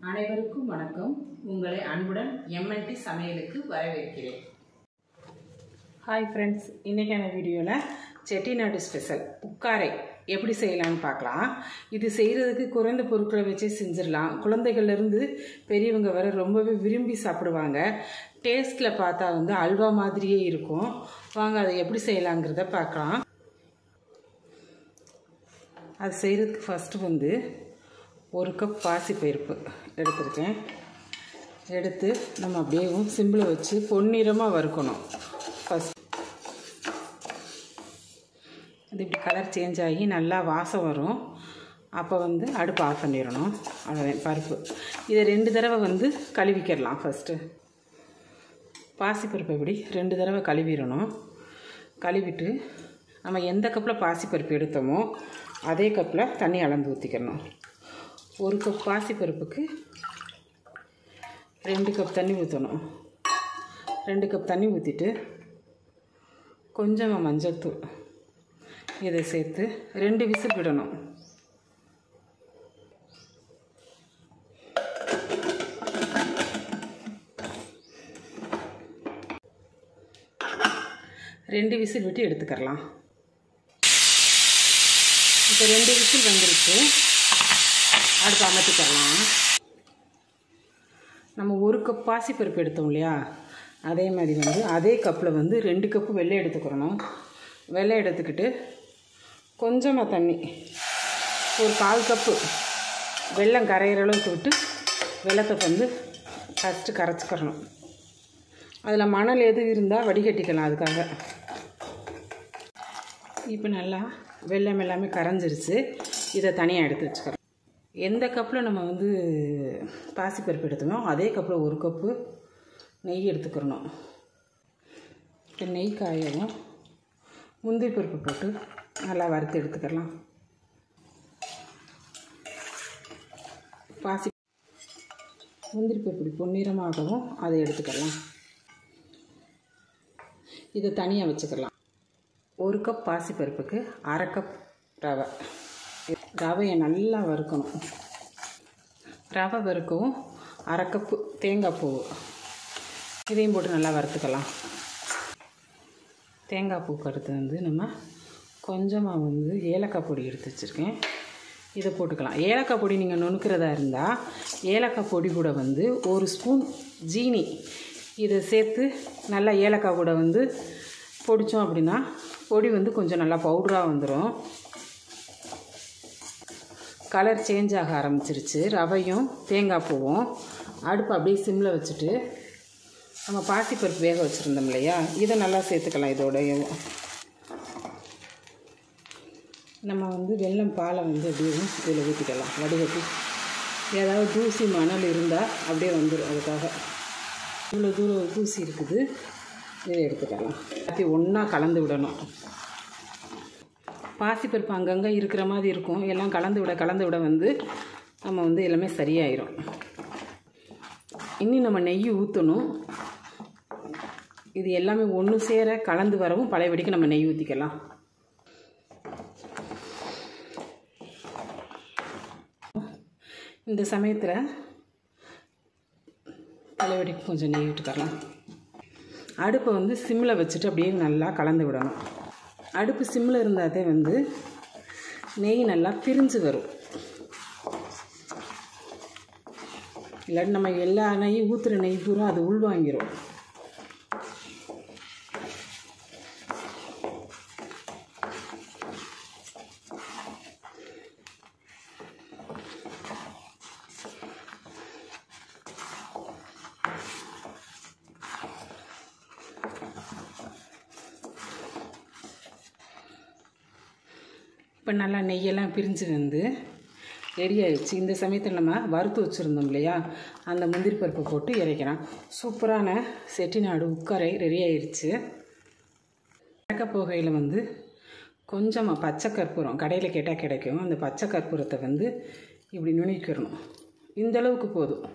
அனைவருக்கும் வணக்கம். உங்களை அன்புடன் எம்என்டி சமையலுக்கு வரவேற்கிறேன். ஹாய் ஃப்ரெண்ட்ஸ், இன்றைக்கான வீடியோவில் செட்டிநாடு ஸ்பெஷல் உக்காரை எப்படி செய்யலான்னு பார்க்கலாம். இது செய்கிறதுக்கு குறைந்த பொருட்களை வச்சே செஞ்சிடலாம். குழந்தைகள்லேருந்து பெரியவங்க வர ரொம்பவே விரும்பி சாப்பிடுவாங்க. டேஸ்ட்டில் பார்த்தா அல்வா மாதிரியே இருக்கும். வாங்க அதை எப்படி செய்யலாங்கிறத பார்க்கலாம். அது செய்கிறதுக்கு ஃபஸ்ட்டு ஒரு கப் பாசிப்பருப்பு எடுத்துருக்கேன். எடுத்து நம்ம அப்படியே சிம்பிளை வச்சு பொன்னிறமாக வறுக்கணும். ஃபஸ்ட் அது இப்படி கலர் சேஞ்ச் ஆகி நல்லா வாசம் வரும். அப்போ அடுப்பு ஆஃப் பண்ணிடணும். அவ்வளோதான் பருப்பு. இதை 2 தடவை கழுவிக்கிடலாம். ஃபஸ்ட்டு பாசிப்பருப்பை இப்படி 2 தடவை கழுவிடணும். கழுவிட்டு நம்ம எந்த கப்பில் பாசிப்பருப்பு எடுத்தோமோ அதே கப்பில் தண்ணி அளந்து ஊற்றிக்கணும். 1 கப் பாசிப்பருப்புக்கு 2 கப் தண்ணி ஊற்றணும். 2 கப் தண்ணி ஊற்றிட்டு கொஞ்சமாக மஞ்சள் தூள் இதை சேர்த்து 2 விசில் விடணும். ரெண்டு விசில் விட்டு எடுத்துக்கலாம். இப்போ 2 விசில் வந்துருச்சு. அடுப்பு அமர்த்திக்கலாம். நம்ம 1 கப் பாசிப்பருப்பு எடுத்தோம் இல்லையா, அதே மாதிரி அதே கப்பில் 2 கப்பு வெள்ளை எடுத்துக்கிறணும். வெள்ளை எடுத்துக்கிட்டு கொஞ்சமாக தண்ணி, ஒரு 1/4 கப்பு வெல்லம் கரையிற அளவுக்கு விட்டு வெள்ளத்தை ஃபஸ்ட்டு கரைச்சிக்கிறணும். அதில் மணல் எது இருந்தால் வடிகட்டிக்கலாம். அதுக்காக இப்போ நல்லா வெல்லம் எல்லாமே கரைஞ்சிருச்சு. இதை தனியாக எடுத்து வச்சுக்கிறோம். எந்த கப்பில் நம்ம பாசிப்பருப்பு எடுத்தோமோ அதே கப்பில் 1 கப்பு நெய் எடுத்துக்கிறணும். இப்போ நெய் காயவும் முந்திரி பருப்பு போட்டு நல்லா வறுத்து எடுத்துக்கலாம். முந்திரி பருப்பு பொன்னிறமாகவும் அதை எடுத்துக்கலாம். இதை தனியாக வச்சுக்கலாம். 1 கப் பாசிப்பருப்புக்கு 1/2 கப் ரவை. ரவையை நல்லா வறுக்கணும். ரவை வறுக்கவும் 1/2 கப்பு தேங்காய் பூ இதையும் போட்டு நல்லா வறுத்துக்கலாம். தேங்காய் பூக்கு அடுத்து நம்ம கொஞ்சமாக ஏலக்காய் பொடி எடுத்து வச்சுருக்கேன். இதை போட்டுக்கலாம். ஏலக்காய் பொடி நீங்கள் நுணுக்கிறதா இருந்தால் ஏலக்காய் பொடி கூட 1 ஸ்பூன் ஜீனி இதை சேர்த்து நல்லா ஏலக்காய் கூட பொடித்தோம் அப்படின்னா பொடி கொஞ்சம் நல்லா பவுடராக வந்துடும். கலர் சேஞ்ச் ஆக ஆரம்பிச்சிருச்சு. ரவையும் தேங்காய் பூவும் அடுப்பு அப்படியே சிம்மில் வச்சுட்டு நம்ம பாசிப்பருப்பு வேக வச்சுருந்தோம் இல்லையா, இதை நல்லா சேர்த்துக்கலாம். இதோடையும் நம்ம வெல்லம் பாலை அப்படியே இதில் ஊற்றிக்கலாம். வடிகட்டி ஏதாவது தூசி மணல் இருந்தால் அப்படியே வந்துடும். அதுக்காக இவ்வளோ தூரம் தூசி இருக்குது. இதை எடுத்துக்கலாம். எல்லாத்தையும் ஒன்றா கலந்து விடணும். பாசிப்பருப்பு அங்கங்கே இருக்கிற மாதிரி இருக்கும். எல்லாம் கலந்து விட நம்ம எல்லாமே சரியாயிடும். இன்னும் நம்ம நெய் ஊற்றணும். இது எல்லாமே ஒன்று சேர கலந்து வரவும் பழையபடிக்கு நம்ம நெய் ஊற்றிக்கலாம். இந்த சமயத்தில் பழையபடிக்கு கொஞ்சம் நெய் விட்டுக்கலாம். அடுப்பை சிம்மில் வச்சுட்டு அப்படியே நல்லா கலந்து விடணும். அடுப்பு சிம்மில் இருந்தாதே நெய் நல்லா பிரிஞ்சு வரும். இல்லாட்டி நம்ம எல்லா நெய்யும் ஊற்றுற நெய் பூரா அது உள்வாங்கிரும். இப்போ நல்லா நெய்யெல்லாம் பிரிஞ்சு ரெடி ஆகிடுச்சு. இந்த சமயத்தில் நம்ம வறுத்து வச்சுருந்தோம் இல்லையா, அந்த முந்திரி பருப்பை போட்டு இறக்கலாம். சூப்பரான செட்டிநாடு உக்காரை ரெடி ஆகிடுச்சு. இறக்க போகையில் கொஞ்சமாக பச்சை கற்பூரம் கடையில் கேட்டால் கிடைக்கும். அந்த பச்சை கற்பூரத்தை இப்படி நுணுக்கிடணும். இந்தளவுக்கு போதும்.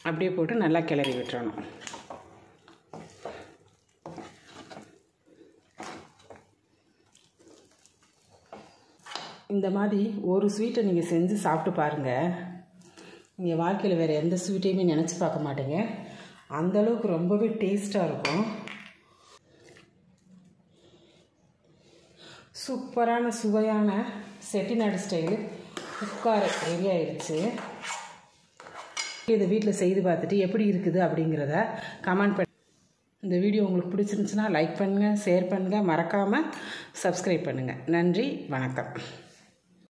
அப்படியே போட்டு நல்லா கிளறி விட்டுறணும். இந்த மாதிரி ஒரு ஸ்வீட்டை நீங்கள் செஞ்சு சாப்பிட்டு பாருங்கள். நீங்கள் வாழ்க்கையில் வேறு எந்த ஸ்வீட்டையுமே நினச்சி பார்க்க மாட்டீங்க. அந்தளவுக்கு ரொம்பவே டேஸ்ட்டாக இருக்கும். சூப்பரான சுவையான செட்டிநாடு ஸ்டைலு புக்காரை ரெடி ஆயிடுச்சு. இதை வீட்டில் செய்து பார்த்துட்டு எப்படி இருக்குது அப்படிங்கிறத கமெண்ட் பண்ணி. இந்த வீடியோ உங்களுக்கு பிடிச்சிருந்துச்சுன்னா லைக் பண்ணுங்கள், ஷேர் பண்ணுங்கள், மறக்காமல் சப்ஸ்கிரைப் பண்ணுங்கள். நன்றி, வணக்கம்.